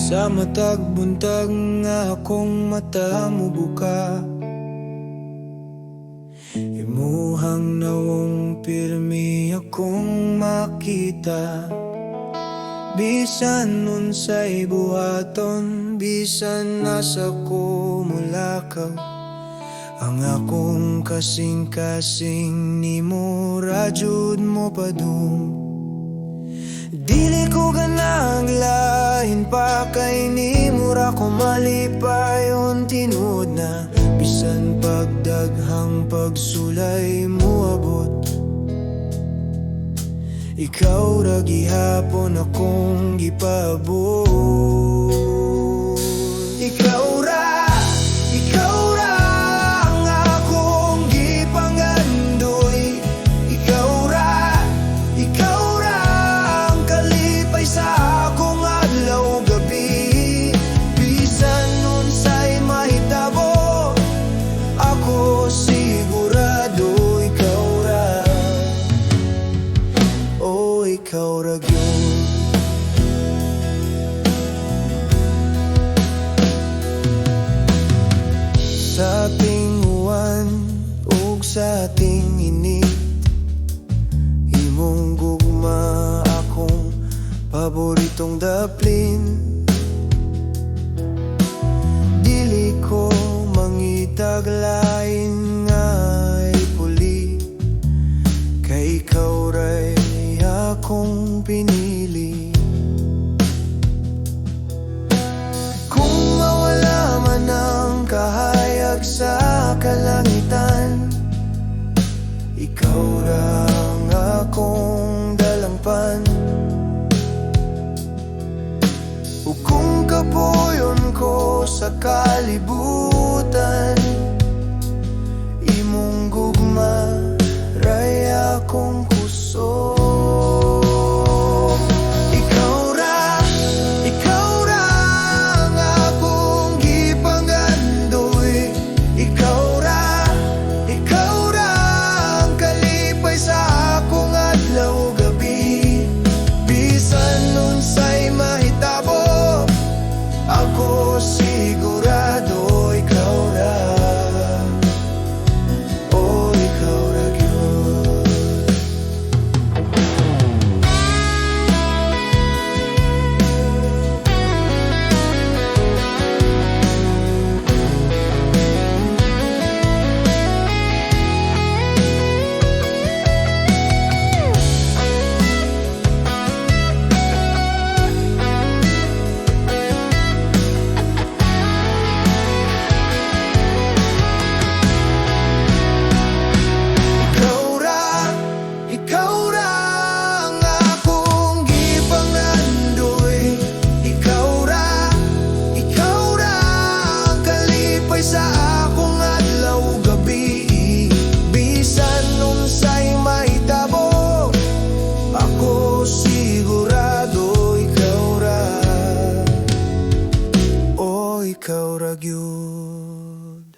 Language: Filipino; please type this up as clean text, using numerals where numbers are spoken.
Sa matag buntag nga akong mata mo buka, imuhang nawong pirmi akong makita. Bisan unsay buhaton, bisan nasa ko mulakaw, ang akong kasing-kasing nimo radyod mo padung. Dili ko ganang lain pa kay nimo ra ko malipayon tinuod na, bisan pagdaghang pagsulay mo abot. Ikaw ra gihapon akong gipabot. Ikaw ra ang akong gipangandoy. Ikaw ra ang kalipay sa akong adlaw gabi. Bisan unsay mahitabo, ako sigurado ikaw ra. Oh, ikaw ra gyud. Sa ating uwan ug sa ating init, imong gugma akong paboritong daplin. Dili ko mangitag lain nga ipuli, kay ikaw ra'y akong pinili. Kung mawala man ang kahayag sa kalangitan, ikaw ra ang akong dalangpan. O kung kapuyon ko sa kalibutan, imong gugma ray akong kusog. Ako sigurado ikaw ra. Oh, ikaw ra gyud. Ikaw ra gyud.